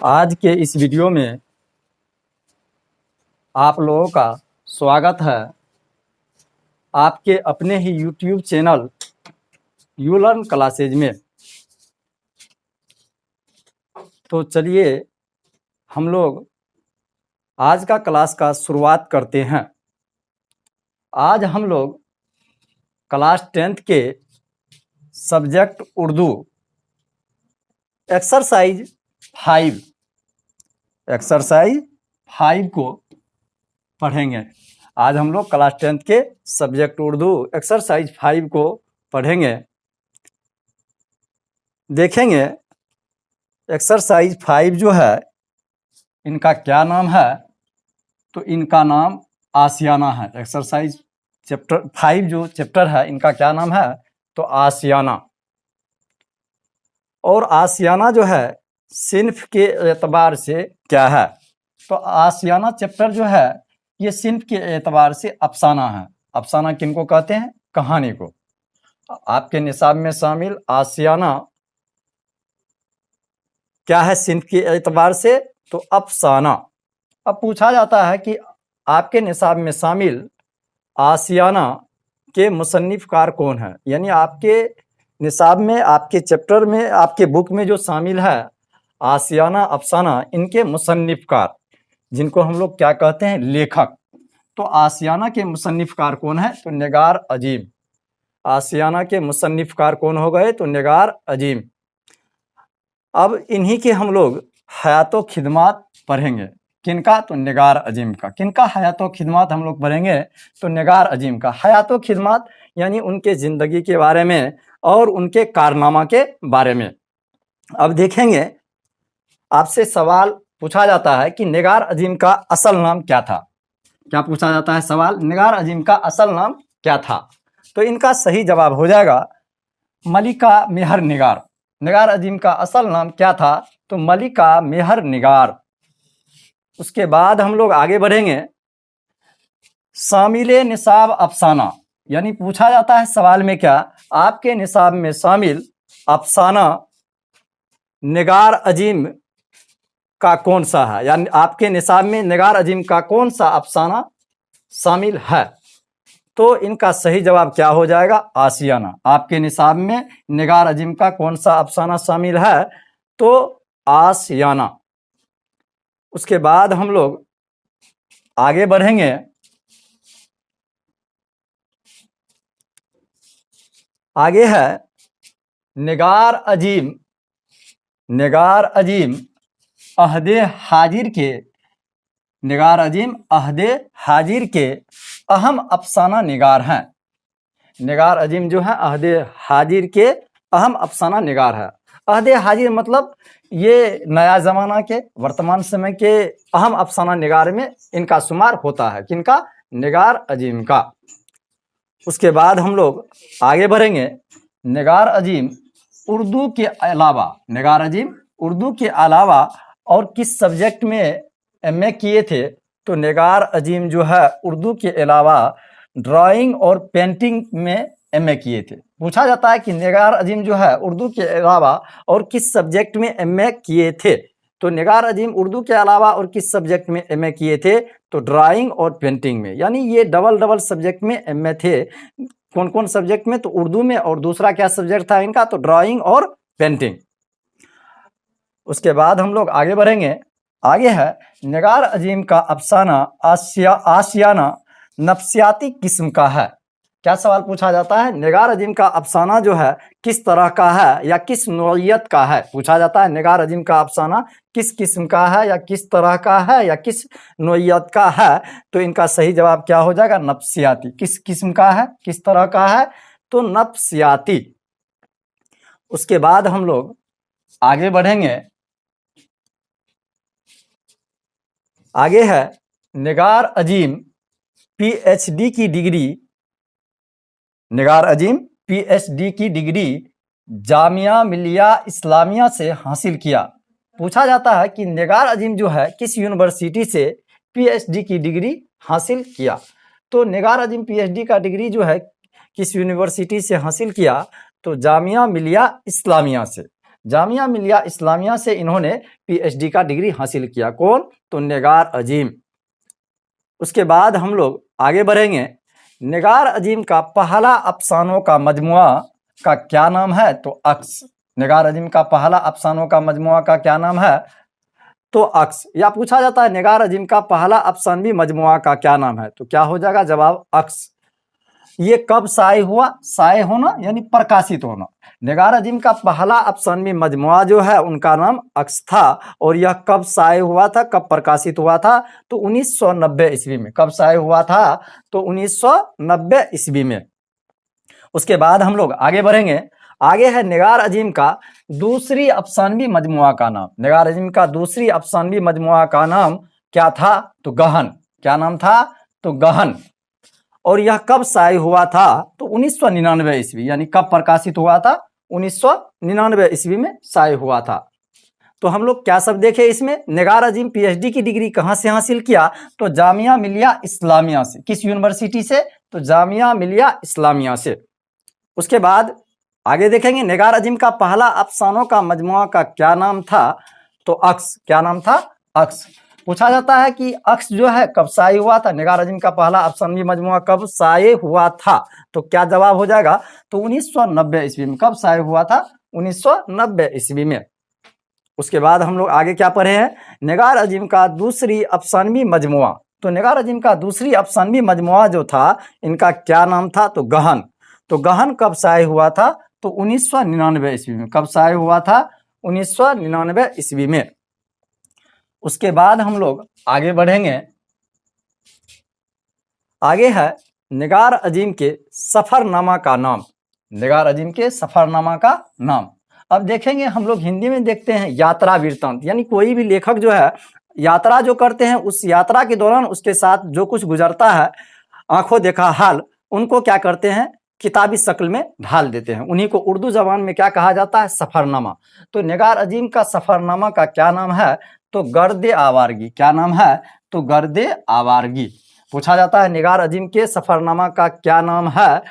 आज के इस वीडियो में आप लोगों का स्वागत है आपके अपने ही YouTube channel you learn classes में। तो चलिए हम लोग आज का क्लास का शुरुआत करते हैं। आज हम लोग क्लास 10th के सब्जेक्ट उर्दू एक्सरसाइज 5 को पढ़ेंगे। आज हम लोग क्लास 10th के सब्जेक्ट उर्दू एक्सरसाइज 5 को पढ़ेंगे। देखेंगे एक्सरसाइज 5 जो है इनका क्या नाम है, तो इनका नाम आशियाना है। एक्सरसाइज चैप्टर 5 जो चैप्टर है इनका क्या नाम है, तो आशियाना। और आशियाना जो है सिन्फ के एतबार से क्या है, तो आशियाना चैप्टर जो है ये सिन्फ के एतबार से अफसाना है। अफसाना किनको कहते हैं, कहानी को। आपके निसाब में शामिल आशियाना क्या है सिन्फ के एतबार से, तो अफसाना। अब पूछा जाता है कि आपके निसाब में शामिल आशियाना के मुसन्निफकार कौन है, यानी आपके निसाब में, आपके चैप्टर में, आपके बुक में जो शामिल है आशियाना अफसाना, इनके मुसन्निफकार जिनको हम लोग क्या कहते हैं, लेखक। तो आशियाना के मुसन्निफकार कौन है, तो निगार अजीम। आशियाना के मुसन्निफकार कौन हो गए, तो निगार अजीम। अब इन्हीं के हम लोग हयातो खिदमात पढ़ेंगे। किनका, तो निगार अजीम का। किनका हयातो खिदमात हम लोग पढ़ेंगे, तो निगार अजीम का। हयातो खिदमात यानी उनके ज़िंदगी के बारे में और उनके कारनामा के बारे में। अब देखेंगे आपसे सवाल पूछा जाता है कि निगार अजीम का असल नाम क्या था। क्या पूछा जाता है सवाल, निगार अजीम का असल नाम क्या था। तो इनका सही जवाब हो जाएगा मलिका मेहर निगार। निगार अजीम का असल नाम क्या था, तो मलिका मेहर निगार। उसके बाद हम लोग आगे बढ़ेंगे। शामिल निसाब अफसाना, यानी पूछा जाता है सवाल में क्या, आपके निसाब में शामिल अफसाना निगार अजीम का कौन सा है, यानी आपके निसाब में निगार अजीम का कौन सा अफसाना शामिल है। तो इनका सही जवाब क्या हो जाएगा, आशियाना। आपके निसाब में निगार अजीम का कौन सा अफसाना शामिल है, तो आशियाना। उसके बाद हम लोग आगे बढ़ेंगे। आगे है निगार अजीम। निगार अजीम अहदे हाजिर के, निगार अजीम अहदे हाजिर के अहम अफसाना निगार हैं। निगार अजीम जो है अहदे हाजिर के अहम अफसाना निगार है। अहदे हाजिर मतलब ये नया ज़माना के, वर्तमान समय के अहम अफसाना निगार में इनका शुमार होता है। किनका, निगार अजीम का। उसके बाद हम लोग आगे बढ़ेंगे। निगार अजीम उर्दू के अलावा, निगार अजीम उर्दू के अलावा और किस सब्जेक्ट में एमए किए थे, तो निगार अजीम जो है उर्दू के अलावा ड्राइंग और पेंटिंग में एमए किए थे। पूछा जाता है कि निगार अजीम जो है उर्दू के अलावा और किस सब्जेक्ट में एमए किए थे, तो निगार अजीम उर्दू के अलावा और किस सब्जेक्ट में एमए किए थे, तो ड्राइंग और पेंटिंग में। यानी ये डबल सब्जेक्ट में एमए थे। कौन कौन सब्जेक्ट में, तो उर्दू में, और दूसरा क्या सब्जेक्ट था इनका, तो ड्राइंग और पेंटिंग। उसके बाद हम लोग आगे बढ़ेंगे। आगे है निगार अजीम का अफसाना आशियाना नफ्सियाती किस्म का है। क्या सवाल पूछा जाता है, निगार अजीम का अफसाना जो है किस तरह का है या किस नौइयत का है। पूछा जाता है निगार अजीम का अफसाना किस किस्म का है या किस तरह का है या किस नौइयत का है, तो इनका सही जवाब क्या हो जाएगा, नफ्सियाती। किस किस्म का है, किस तरह का है, तो नफ्सियाती। उसके बाद हम लोग आगे बढ़ेंगे। आगे है निगार अजीम पीएचडी की डिग्री। निगार अजीम पीएचडी की डिग्री जामिया मिलिया इस्लामिया से हासिल किया। पूछा जाता है कि निगार अजीम जो है किस यूनिवर्सिटी से पीएचडी की डिग्री हासिल किया, तो निगार अजीम पीएचडी का डिग्री जो है किस यूनिवर्सिटी से हासिल किया, तो जामिया मिलिया इस्लामिया से। जामिया मिलिया इस्लामिया से इन्होंने PhD का डिग्री हासिल किया। कौन? तो निगार अजीम। उसके बाद हम लोग आगे बढ़ेंगे। निगार अजीम का पहला अफसानों का मजमुआ का क्या नाम है? तो अक्स। निगार अजीम का पहला अफसानों का मजमुआ का क्या नाम है? तो अक्स। या पूछा जाता है निगार अजीम का पहला अफसानवी मजमुआ का क्या नाम है? तो क्या हो जाएगा जवाब? अक्स। ये कब शाये हुआ? शाये होना यानी प्रकाशित होना। निगार अजीम का पहला अफसानवी मजमुआ जो है उनका नाम अक्स था। और यह कब शाये हुआ था, कब प्रकाशित हुआ था? तो 1990 ईस्वी में। कब शाये हुआ था? तो 1990 ईस्वी में। उसके बाद हम लोग आगे बढ़ेंगे। आगे है निगार अजीम का दूसरी अफसानवी मजमुआ का नाम। निगार अजीम का दूसरी अफसानवी मजमुआ का नाम क्या था? तो गहन। क्या नाम था? तो गहन। और यह कब शाये हुआ था? तो 1999 ईस्वी। यानी कब प्रकाशित हुआ था? 1999 ईस्वी में शाये हुआ था। तो हम लोग क्या सब देखे इसमें? निगार अजीम PhD की डिग्री कहाँ से हासिल किया? तो जामिया मिलिया इस्लामिया से। किस यूनिवर्सिटी से? तो जामिया मिलिया इस्लामिया से। उसके बाद आगे देखेंगे निगार अजीम का पहला अफसानों का मजमुआ का क्या नाम था? तो अक्स। क्या नाम था? अक्स। पूछा जाता है कि अक्स जो है कब शाये हुआ था? निगार अजीम का पहला अफसानवी मजमुआ कब शाये हुआ था? तो क्या जवाब हो जाएगा? तो 1990 ईस्वी में। कब शाये हुआ था? 1990 ईस्वी में। उसके बाद हम लोग आगे क्या पढ़े हैं? निगार अजीम का दूसरी अफसानवी मजमुआ। तो निगार अजीम का दूसरी अफसानवी मजमुआ जो था इनका क्या नाम था? तो गहन। तो गहन कब शाये हुआ था? तो 1999 ईस्वी में। कब शाये हुआ था? 1999 ईस्वी में। उसके बाद हम लोग आगे बढ़ेंगे। आगे है निगार अजीम के सफरनामा का नाम। निगार अजीम के सफरनामा का नाम। अब देखेंगे हम लोग हिंदी में देखते हैं यात्रा वृत्तांत, यानी कोई भी लेखक जो है यात्रा जो करते हैं उस यात्रा के दौरान उसके साथ जो कुछ गुजरता है आंखों देखा हाल, उनको क्या करते हैं? किताबी शक्ल में ढाल देते हैं। उन्हीं को उर्दू जबान में क्या कहा जाता है? सफरनामा। तो निगार अजीम का सफरनामा का क्या नाम है? तो गर्दे आवारगी। क्या नाम है? तो गर्दे आवारगी। पूछा जाता है निगार अजीम के सफरनामा का क्या नाम है?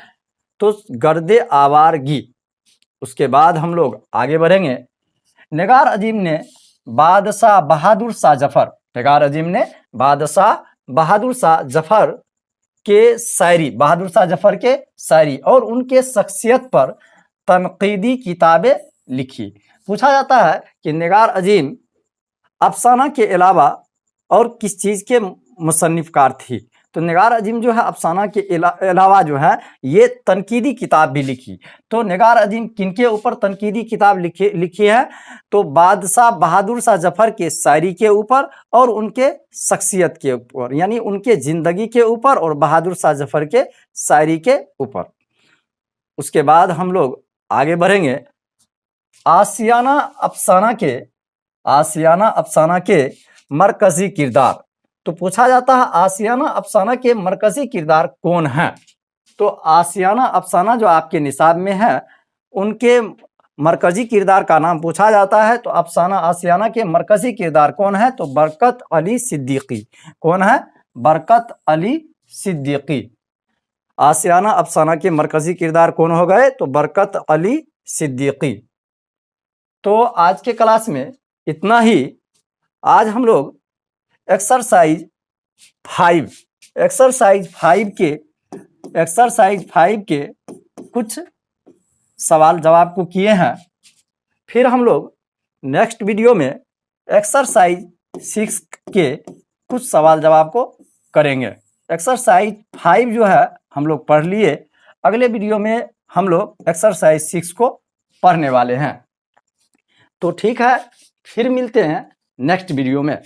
तो गर्दे आवारगी। उसके बाद हम लोग आगे बढ़ेंगे। निगार अजीम ने बादशाह बहादुर शाह जफर, निगार अजीम ने बादशाह बहादुर शाह जफर के शायरी, बहादुर शाह जफर के शायरी और उनके शख्सियत पर तनकीदी किताबें लिखी। पूछा जाता है कि निगार अजीम अफसाना के अलावा और किस चीज़ के मुसन्निफकार थी? तो निगार अजीम जो है अफसाना के अलावा जो है ये तनकीदी किताब भी लिखी। तो निगार अजीम किनके ऊपर तनकीदी किताब लिखी है? तो बादशाह बहादुर शाह जफर के शायरी के ऊपर और उनके शख्सियत के ऊपर, यानी उनके जिंदगी के ऊपर और बहादुर शाह जफर के शायरी के ऊपर। उसके बाद हम लोग आगे बढ़ेंगे। आशियाना अफसाना के मरकजी किरदार। तो पूछा जाता है आशियाना अफसाना के मरकजी किरदार कौन है? तो आशियाना अफसाना जो आपके निसाब में है उनके मरकजी किरदार का नाम पूछा जाता है। तो अफसाना आशियाना के मरकजी किरदार कौन है? तो बरकत अली सिद्दीकी। कौन है? बरकत अली सिद्दीकी। आशियाना अफसाना के मरकजी किरदार कौन हो गए? तो बरकत अली सिद्दीकी। तो आज के क्लास में इतना ही। आज हम लोग एक्सरसाइज 5 के कुछ सवाल जवाब को किए हैं। फिर हम लोग नेक्स्ट वीडियो में एक्सरसाइज 6 के कुछ सवाल जवाब को करेंगे। एक्सरसाइज 5 जो है हम लोग पढ़ लिए। अगले वीडियो में हम लोग एक्सरसाइज 6 को पढ़ने वाले हैं। तो ठीक है, फिर मिलते हैं नेक्स्ट वीडियो में।